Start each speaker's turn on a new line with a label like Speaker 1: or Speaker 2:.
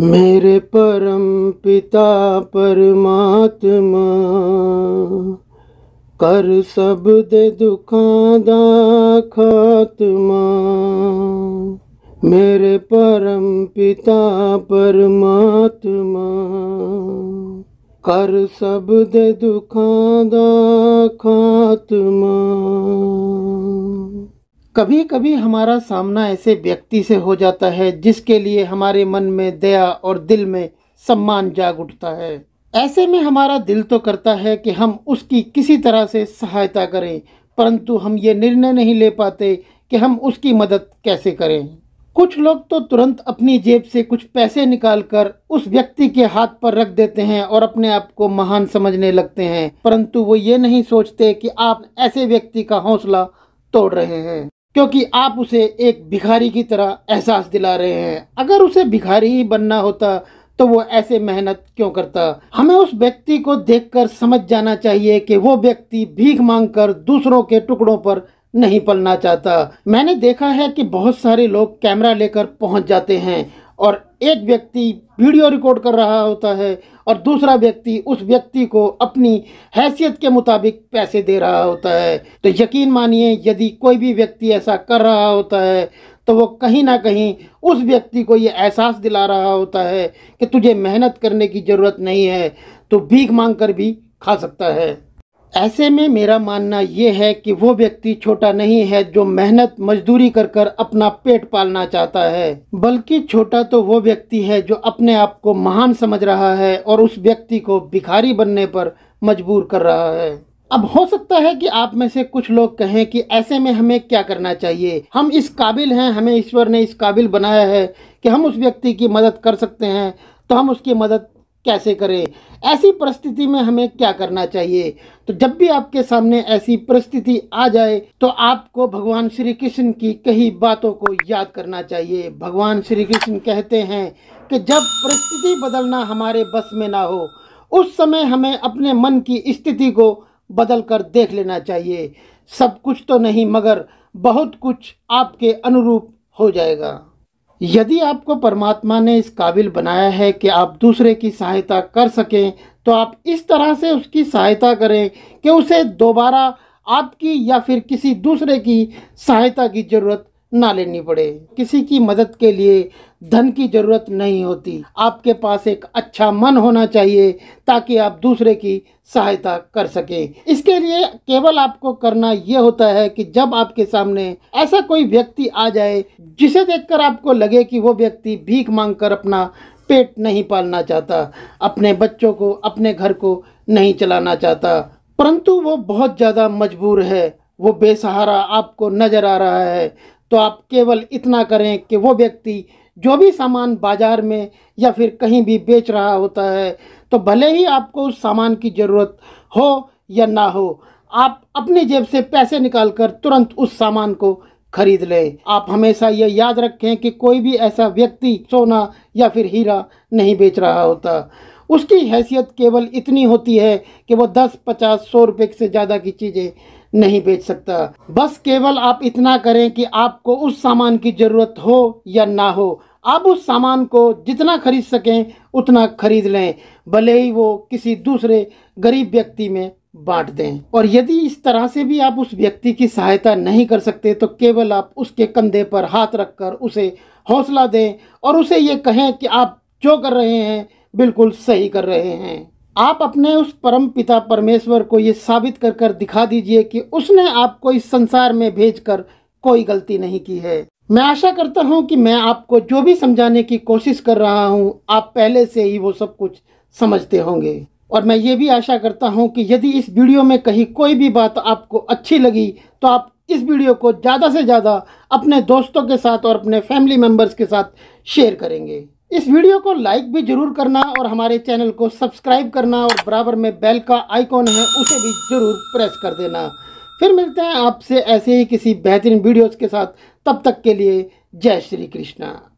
Speaker 1: मेरे परम पिता परमात्मा, कर सब दे दुखां दा खात्मा। मेरे परम पिता परमात्मा, कर सब दे दुखां दा खात्मा। कभी कभी हमारा सामना ऐसे व्यक्ति से हो जाता है जिसके लिए हमारे मन में दया और दिल में सम्मान जाग उठता है। ऐसे में हमारा दिल तो करता है कि हम उसकी किसी तरह से सहायता करें, परंतु हम ये निर्णय नहीं ले पाते कि हम उसकी मदद कैसे करें। कुछ लोग तो तुरंत अपनी जेब से कुछ पैसे निकालकर उस व्यक्ति के हाथ पर रख देते हैं और अपने आप को महान समझने लगते हैं, परंतु वो ये नहीं सोचते कि आप ऐसे व्यक्ति का हौसला तोड़ रहे हैं, क्योंकि आप उसे एक भिखारी की तरह एहसास दिला रहे हैं। अगर उसे भिखारी ही बनना होता तो वो ऐसे मेहनत क्यों करता। हमें उस व्यक्ति को देखकर समझ जाना चाहिए कि वो व्यक्ति भीख मांगकर दूसरों के टुकड़ों पर नहीं पलना चाहता। मैंने देखा है कि बहुत सारे लोग कैमरा लेकर पहुंच जाते हैं और एक व्यक्ति वीडियो रिकॉर्ड कर रहा होता है और दूसरा व्यक्ति उस व्यक्ति को अपनी हैसियत के मुताबिक पैसे दे रहा होता है। तो यकीन मानिए, यदि कोई भी व्यक्ति ऐसा कर रहा होता है तो वो कहीं ना कहीं उस व्यक्ति को ये एहसास दिला रहा होता है कि तुझे मेहनत करने की ज़रूरत नहीं है, तो भीख मांग कर भी खा सकता है। ऐसे में मेरा मानना ये है कि वो व्यक्ति छोटा नहीं है जो मेहनत मजदूरी कर कर अपना पेट पालना चाहता है, बल्कि छोटा तो वो व्यक्ति है जो अपने आप को महान समझ रहा है और उस व्यक्ति को भिखारी बनने पर मजबूर कर रहा है। अब हो सकता है कि आप में से कुछ लोग कहें कि ऐसे में हमें क्या करना चाहिए, हम इस काबिल हैं, हमें ईश्वर ने इस काबिल बनाया है कि हम उस व्यक्ति की मदद कर सकते हैं, तो हम उसकी मदद कैसे करें, ऐसी परिस्थिति में हमें क्या करना चाहिए। तो जब भी आपके सामने ऐसी परिस्थिति आ जाए तो आपको भगवान श्री कृष्ण की कही बातों को याद करना चाहिए। भगवान श्री कृष्ण कहते हैं कि जब परिस्थिति बदलना हमारे बस में ना हो, उस समय हमें अपने मन की स्थिति को बदल कर देख लेना चाहिए। सब कुछ तो नहीं मगर बहुत कुछ आपके अनुरूप हो जाएगा। यदि आपको परमात्मा ने इस काबिल बनाया है कि आप दूसरे की सहायता कर सकें, तो आप इस तरह से उसकी सहायता करें कि उसे दोबारा आपकी या फिर किसी दूसरे की सहायता की ज़रूरत ना लेनी पड़े। किसी की मदद के लिए धन की ज़रूरत नहीं होती, आपके पास एक अच्छा मन होना चाहिए ताकि आप दूसरे की सहायता कर सकें। इसके लिए केवल आपको करना ये होता है कि जब आपके सामने ऐसा कोई व्यक्ति आ जाए जिसे देखकर आपको लगे कि वो व्यक्ति भीख मांगकर अपना पेट नहीं पालना चाहता, अपने बच्चों को, अपने घर को नहीं चलाना चाहता, परंतु वो बहुत ज़्यादा मजबूर है, वो बेसहारा आपको नज़र आ रहा है, तो आप केवल इतना करें कि वो व्यक्ति जो भी सामान बाज़ार में या फिर कहीं भी बेच रहा होता है, तो भले ही आपको उस सामान की ज़रूरत हो या ना हो, आप अपनी जेब से पैसे निकालकर तुरंत उस सामान को खरीद लें। आप हमेशा ये याद रखें कि कोई भी ऐसा व्यक्ति सोना या फिर हीरा नहीं बेच रहा होता। उसकी हैसियत केवल इतनी होती है कि वो 10, 50, 100 रुपये से ज़्यादा की चीज़ें नहीं बेच सकता। बस केवल आप इतना करें कि आपको उस सामान की ज़रूरत हो या ना हो, आप उस सामान को जितना खरीद सकें उतना खरीद लें, भले ही वो किसी दूसरे गरीब व्यक्ति में बांट दें। और यदि इस तरह से भी आप उस व्यक्ति की सहायता नहीं कर सकते तो केवल आप उसके कंधे पर हाथ रखकर उसे हौसला दें और उसे ये कहें कि आप जो कर रहे हैं बिल्कुल सही कर रहे हैं। आप अपने उस परम पिता परमेश्वर को ये साबित कर कर दिखा दीजिए कि उसने आपको इस संसार में भेजकर कोई गलती नहीं की है। मैं आशा करता हूँ कि मैं आपको जो भी समझाने की कोशिश कर रहा हूँ, आप पहले से ही वो सब कुछ समझते होंगे। और मैं ये भी आशा करता हूँ कि यदि इस वीडियो में कहीं कोई भी बात आपको अच्छी लगी तो आप इस वीडियो को ज़्यादा से ज़्यादा अपने दोस्तों के साथ और अपने फैमिली मेम्बर्स के साथ शेयर करेंगे। इस वीडियो को लाइक भी जरूर करना और हमारे चैनल को सब्सक्राइब करना और बराबर में बेल का आइकॉन है उसे भी जरूर प्रेस कर देना। फिर मिलते हैं आपसे ऐसे ही किसी बेहतरीन वीडियोस के साथ, तब तक के लिए जय श्री कृष्णा।